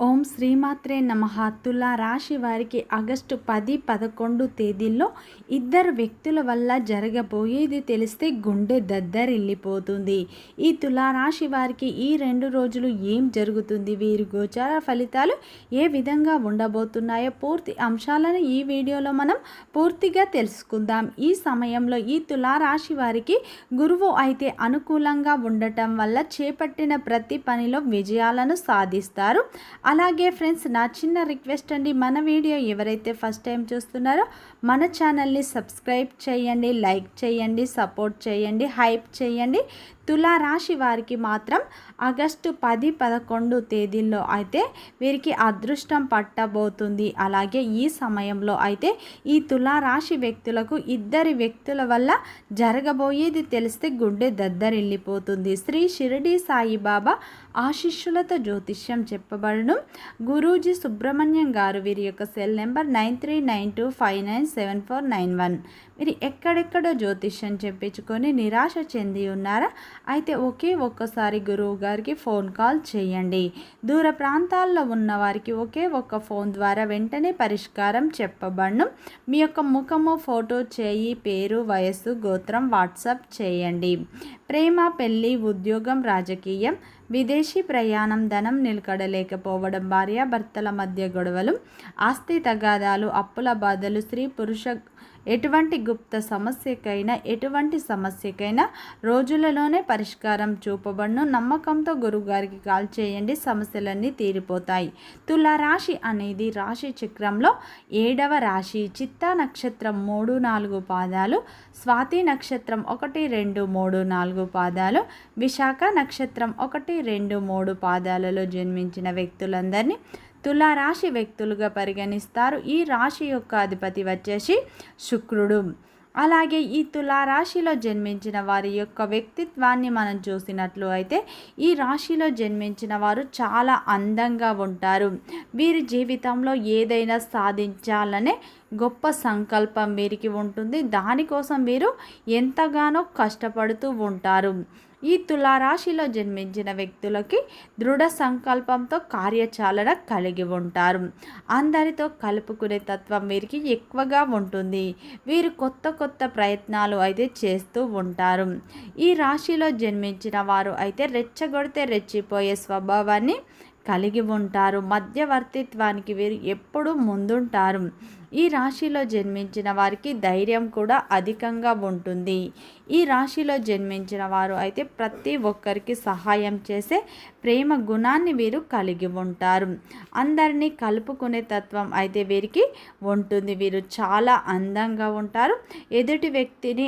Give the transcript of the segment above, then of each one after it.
ఓం శ్రీమాత్రే నమః. తులా రాశి వారికి ఆగస్టు 10, 11 తేదీల్లో ఇద్దరు వ్యక్తుల వల్ల జరగబోయేది తెలిస్తే గుండె దద్దరిల్లిపోతుంది. ఈ తులారాశి వారికి ఈ 2 రోజులు ఏం జరుగుతుంది, వీరి గోచార ఫలితాలు ఏ విధంగా ఉండబోతున్నాయో పూర్తి అంశాలను ఈ వీడియోలో మనం పూర్తిగా తెలుసుకుందాం. ఈ సమయంలో ఈ తులారాశి వారికి గురువు అయితే అనుకూలంగా ఉండటం వల్ల చేపట్టిన ప్రతి పనిలో విజయాలను సాధిస్తారు. అలాగే ఫ్రెండ్స్, నా చిన్న రిక్వెస్ట్ అండి, మన వీడియో ఎవరైతే ఫస్ట్ టైం చూస్తున్నారో మన ఛానల్ని సబ్స్క్రైబ్ చేయండి, లైక్ చేయండి, సపోర్ట్ చేయండి, హైప్ చేయండి. తులారాశి వారికి మాత్రం ఆగస్టు 10, 11 తేదీల్లో అయితే వీరికి అదృష్టం పట్టబోతుంది. అలాగే ఈ సమయంలో అయితే ఈ తులారాశి వ్యక్తులకు ఇద్దరి వ్యక్తుల వల్ల జరగబోయేది తెలిస్తే గుండె దద్దరిల్లిపోతుంది. శ్రీ షిరిడి సాయిబాబా ఆశీస్సులతో జ్యోతిష్యం చెప్పబడను. గురూజీ సుబ్రహ్మణ్యం గారు, వీరి యొక్క సెల్ నెంబర్ 9392597491. మీరు ఎక్కడెక్కడో జ్యోతిష్యం చెప్పించుకొని నిరాశ చెంది ఉన్నారా? అయితే ఒక్కసారి గురువు గారికి ఫోన్ కాల్ చేయండి. దూర ప్రాంతాల్లో ఉన్న వారికి ఒక్క ఫోన్ ద్వారా వెంటనే పరిష్కారం చెప్పబడను. మీ యొక్క ముఖము, ఫోటో, చేయి, పేరు, వయస్సు, గోత్రం వాట్సాప్ చేయండి. ప్రేమ, పెళ్లి, ఉద్యోగం, రాజకీయం, విదేశీ ప్రయాణం, ధనం నిలకడలేకపోవడం, భార్యాభర్తల మధ్య గొడవలు, ఆస్తి తగాదాలు, అప్పుల బాధలు, స్త్రీ పురుష ఎటువంటి గుప్త సమస్యకైనా రోజులలోనే పరిష్కారం చూపబడును. నమ్మకంతో గురువుగారికి కాల్ చేయండి, సమస్యలన్నీ తీరిపోతాయి. తులారాశి అనేది రాశి చక్రంలో 7వ రాశి. చిత్తా నక్షత్రం 3, 4 పాదాలు, స్వాతి నక్షత్రం 1, 2, 3, 4 పాదాలు, విశాఖ నక్షత్రం 1, 2, 3 పాదాలలో జన్మించిన వ్యక్తులందరినీ తులారాశి వ్యక్తులుగా పరిగణిస్తారు. ఈ రాశి యొక్క అధిపతి వచ్చేసి శుక్రుడు. అలాగే ఈ తులారాశిలో జన్మించిన వారి యొక్క వ్యక్తిత్వాన్ని మనం చూసినట్లు అయితే ఈ రాశిలో జన్మించిన వారు చాలా అందంగా ఉంటారు. వీరి జీవితంలో ఏదైనా సాధించాలనే గొప్ప సంకల్పం వీరికి ఉంటుంది. దానికోసం వీరు ఎంతగానో కష్టపడుతూ ఉంటారు. ఈ తులారాశిలో జన్మించిన వ్యక్తులకి దృఢ సంకల్పంతో కార్యాచరణ కలిగి ఉంటారు. అందరితో కలుపుకునే తత్వం వీరికి ఎక్కువగా ఉంటుంది. వీరు కొత్త ప్రయత్నాలు అయితే చేస్తూ ఉంటారు. ఈ రాశిలో జన్మించిన వారు అయితే రెచ్చగొడితే రెచ్చిపోయే స్వభావాన్ని కలిగి ఉంటారు. మధ్యవర్తిత్వానికి వీరు ఎప్పుడూ ముందుంటారు. ఈ రాశిలో జన్మించిన వారికి ధైర్యం కూడా అధికంగా ఉంటుంది. ఈ రాశిలో జన్మించిన వారు అయితే ప్రతి ఒక్కరికి సహాయం చేసే ప్రేమ గుణాన్ని వీరు కలిగి ఉంటారు. అందరినీ కలుపుకునే తత్వం అయితే వీరికి ఉంటుంది. వీరు చాలా అందంగా ఉంటారు. ఎదుటి వ్యక్తిని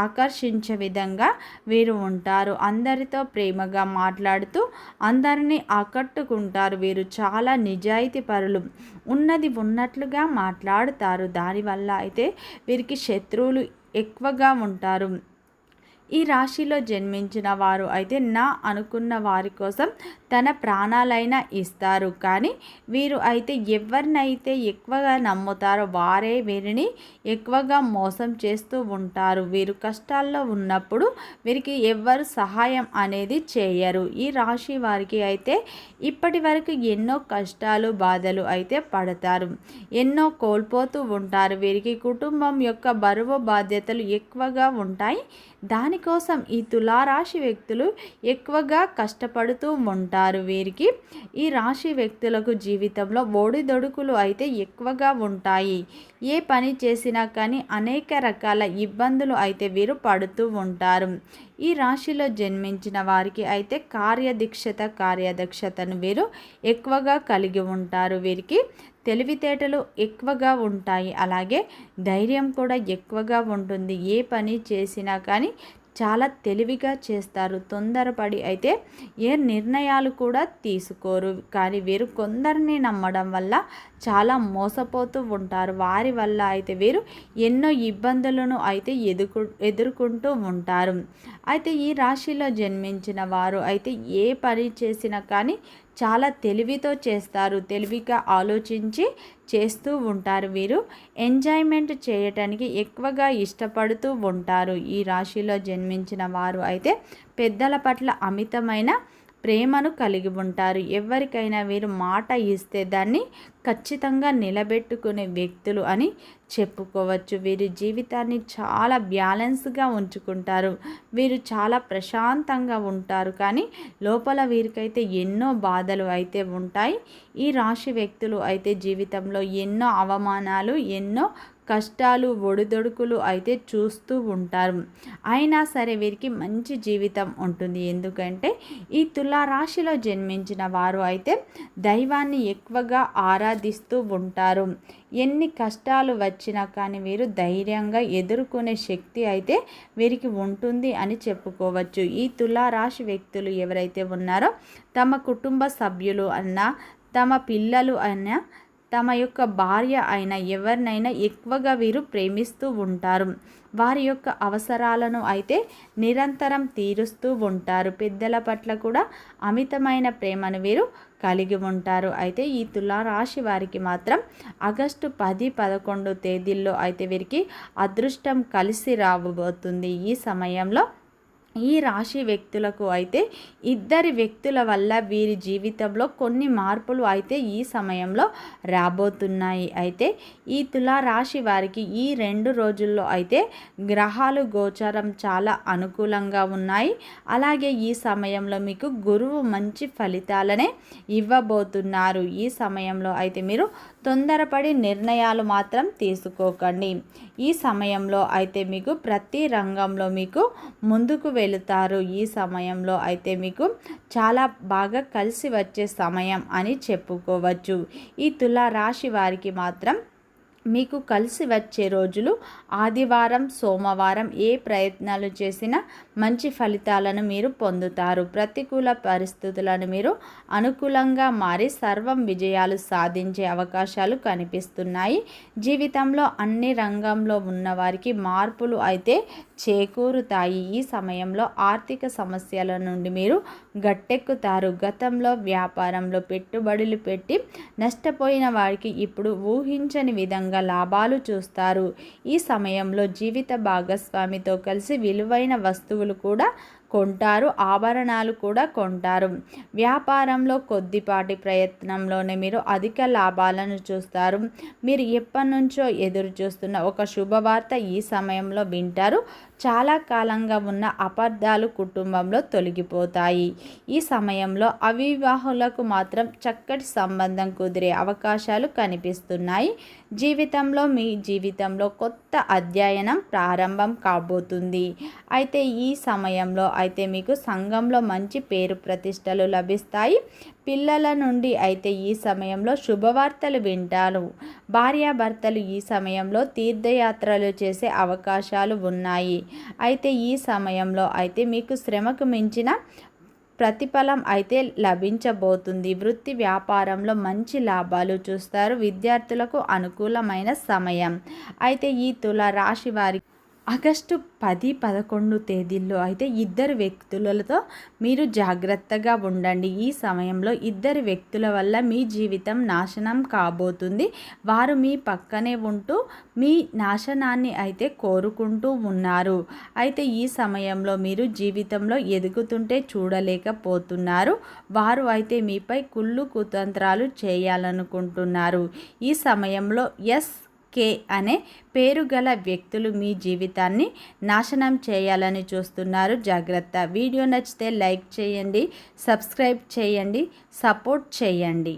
ఆకర్షించే విధంగా వీరు ఉంటారు. అందరితో ప్రేమగా మాట్లాడుతూ అందరినీ ఆకట్టుకుంటారు. వీరు చాలా నిజాయితీ పరులు. ఉన్నది ఉన్నట్లుగా మాట్లాడుతారు. దానివల్ల అయితే వీరికి శత్రువులు ఎక్కువగా ఉంటారు. ఈ రాశిలో జన్మించిన వారు అయితే నా అనుకున్న వారి కోసం తన ప్రాణాలైనా ఇస్తారు. కానీ వీరు అయితే ఎవరినైతే ఎక్కువగా నమ్ముతారో వారే వీరిని ఎక్కువగా మోసం చేస్తూ ఉంటారు. వీరు కష్టాల్లో ఉన్నప్పుడు వీరికి ఎవ్వరు సహాయం అనేది చేయరు. ఈ రాశి వారికి అయితే ఇప్పటి వరకు ఎన్నో కష్టాలు, బాధలు అయితే పడతారు. ఎన్నో కోల్పోతూ ఉంటారు. వీరికి కుటుంబం యొక్క బరువు, బాధ్యతలు ఎక్కువగా ఉంటాయి. దానికోసం ఈ తులారాశి వ్యక్తులు ఎక్కువగా కష్టపడుతూ ఉంటారు. వీరికి ఈ రాశి వ్యక్తులకు జీవితంలో ఒడిదొడుకులు అయితే ఎక్కువగా ఉంటాయి. ఏ పని చేసినా కానీ అనేక రకాల ఇబ్బందులు అయితే వీరు పడుతూ ఉంటారు. ఈ రాశిలో జన్మించిన వారికి అయితే కార్యదక్షతను వీరు ఎక్కువగా కలిగి ఉంటారు. వీరికి తెలివితేటలు ఎక్కువగా ఉంటాయి. అలాగే ధైర్యం కూడా ఎక్కువగా ఉంటుంది. ఏ పని చేసినా కానీ చాలా తెలివిగా చేస్తారు. తొందరపడి అయితే ఏ నిర్ణయాలు కూడా తీసుకోరు. కానీ వీరు కొందరిని నమ్మడం వల్ల చాలా మోసపోతూ ఉంటారు. వారి వల్ల అయితే వీరు ఎన్నో ఇబ్బందులను అయితే ఎదుర్కొంటూ ఉంటారు. అయితే ఈ రాశిలో జన్మించిన వారు అయితే ఏ పని చేసినా కానీ చాలా తెలివితో చేస్తారు. తెలివిగా ఆలోచించి చేస్తూ ఉంటారు. వీరు ఎంజాయ్మెంట్ చేయటానికి ఎక్కువగా ఇష్టపడుతూ ఉంటారు. ఈ రాశిలో జన్మించిన వారు అయితే పెద్దల పట్ల అమితమైన ప్రేమను కలిగి ఉంటారు. ఎవరికైనా వీరు మాట ఇస్తే దాన్ని ఖచ్చితంగా నిలబెట్టుకునే వ్యక్తులు అని చెప్పుకోవచ్చు. వీరి జీవితాన్ని చాలా బ్యాలెన్స్గా ఉంచుకుంటారు. వీరు చాలా ప్రశాంతంగా ఉంటారు. కానీ లోపల వీరికైతే ఎన్నో బాధలు అయితే ఉంటాయి. ఈ రాశి వ్యక్తులు అయితే జీవితంలో ఎన్నో అవమానాలు, ఎన్నో కష్టాలు, ఒడిదొడుకులు అయితే చూస్తూ ఉంటారు. అయినా సరే వీరికి మంచి జీవితం ఉంటుంది. ఎందుకంటే ఈ తులారాశిలో జన్మించిన వారు అయితే దైవాన్ని ఎక్కువగా ఆరాధిస్తూ ఉంటారు. ఎన్ని కష్టాలు వచ్చినా కానీ వీరు ధైర్యంగా ఎదుర్కొనే శక్తి అయితే వీరికి ఉంటుంది అని చెప్పుకోవచ్చు. ఈ తులారాశి వ్యక్తులు ఎవరైతే ఉన్నారో తమ కుటుంబ సభ్యులు అన్నా, తమ పిల్లలు అయినా, తమ యొక్క భార్య అయినా ఎవరినైనా ఎక్కువగా వీరు ప్రేమిస్తూ ఉంటారు. వారి యొక్క అవసరాలను అయితే నిరంతరం తీరుస్తూ ఉంటారు. పెద్దల పట్ల కూడా అమితమైన ప్రేమను వీరు కలిగి ఉంటారు. అయితే ఈ తులారాశి వారికి మాత్రం ఆగస్టు 10, 11 తేదీల్లో అయితే వీరికి అదృష్టం కలిసి రాబోతుంది. ఈ సమయంలో ఈ రాశి వ్యక్తులకు అయితే ఇద్దరి వ్యక్తుల వల్ల వీరి జీవితంలో కొన్ని మార్పులు అయితే ఈ సమయంలో రాబోతున్నాయి. అయితే ఈ తులారాశి వారికి ఈ 2 రోజుల్లో అయితే గ్రహాలు గోచారం చాలా అనుకూలంగా ఉన్నాయి. అలాగే ఈ సమయంలో మీకు గురువు మంచి ఫలితాలనే ఇవ్వబోతున్నారు. ఈ సమయంలో అయితే మీరు తొందరపడి నిర్ణయాలు మాత్రం తీసుకోకండి. ఈ సమయంలో అయితే మీకు ప్రతి రంగంలో మీకు ముందుకు వెళుతారు. ఈ సమయంలో అయితే మీకు చాలా బాగా కలిసి వచ్చే సమయం అని చెప్పుకోవచ్చు. ఈ తులారాశి వారికి మాత్రం మీకు కలిసి వచ్చే రోజులు ఆదివారం, సోమవారం. ఏ ప్రయత్నాలు చేసినా మంచి ఫలితాలను మీరు పొందుతారు. ప్రతికూల పరిస్థితులను మీరు అనుకూలంగా మారి సర్వం విజయాలు సాధించే అవకాశాలు కనిపిస్తున్నాయి. జీవితంలో అన్ని రంగంలో ఉన్నవారికి మార్పులు అయితే చేకూరుతాయి. ఈ సమయంలో ఆర్థిక సమస్యల నుండి మీరు గట్టెక్కుతారు. గతంలో వ్యాపారంలో పెట్టుబడులు పెట్టి నష్టపోయిన వారికి ఇప్పుడు ఊహించని విధంగా లాభాలు చూస్తారు. ఈ సమయంలో జీవిత భాగస్వామితో కలిసి విలువైన వస్తువులు కూడా కొంటారు. ఆభరణాలు కూడా కొంటారు. వ్యాపారంలో కొద్దిపాటి ప్రయత్నంలోనే మీరు అధిక లాభాలను చూస్తారు. మీరు ఎప్పటి నుంచో ఎదురు చూస్తున్న ఒక శుభవార్త ఈ సమయంలో వింటారు. చాలా కాలంగా ఉన్న అపార్థాలు కుటుంబంలో తొలగిపోతాయి. ఈ సమయంలో అవివాహులకు మాత్రం చక్కటి సంబంధం కుదిరే అవకాశాలు కనిపిస్తున్నాయి. మీ జీవితంలో కొత్త అధ్యయనం ప్రారంభం కాబోతుంది. అయితే ఈ సమయంలో అయితే మీకు సంఘంలో మంచి పేరు ప్రతిష్టలు లభిస్తాయి. పిల్లల నుండి అయితే ఈ సమయంలో శుభవార్తలు వింటారు. భార్యాభర్తలు ఈ సమయంలో తీర్థయాత్రలు చేసే అవకాశాలు ఉన్నాయి. అయితే ఈ సమయంలో అయితే మీకు శ్రమకు మించిన ప్రతిఫలం అయితే లభించబోతుంది. వృత్తి వ్యాపారంలో మంచి లాభాలు చూస్తారు. విద్యార్థులకు అనుకూలమైన సమయం. అయితే ఈ తులారాశి వారి ఆగస్టు 10, 11 తేదీల్లో అయితే ఇద్దరు వ్యక్తులతో మీరు జాగ్రత్తగా ఉండండి. ఈ సమయంలో ఇద్దరు వ్యక్తుల వల్ల మీ జీవితం నాశనం కాబోతుంది. వారు మీ పక్కనే ఉంటూ మీ నాశనాన్ని అయితే కోరుకుంటూ ఉన్నారు. అయితే ఈ సమయంలో మీరు జీవితంలో ఎదుగుతుంటే చూడలేకపోతున్నారు. వారు అయితే మీపై కుళ్ళు కుతంత్రాలు చేయాలనుకుంటున్నారు. ఈ సమయంలో కే అనే పేరు గల వ్యక్తులు మీ జీవితాన్ని నాశనం చేయాలని చూస్తున్నారు. జాగ్రత్త. వీడియో నచ్చితే లైక్ చేయండి, సబ్స్క్రైబ్ చేయండి, సపోర్ట్ చేయండి.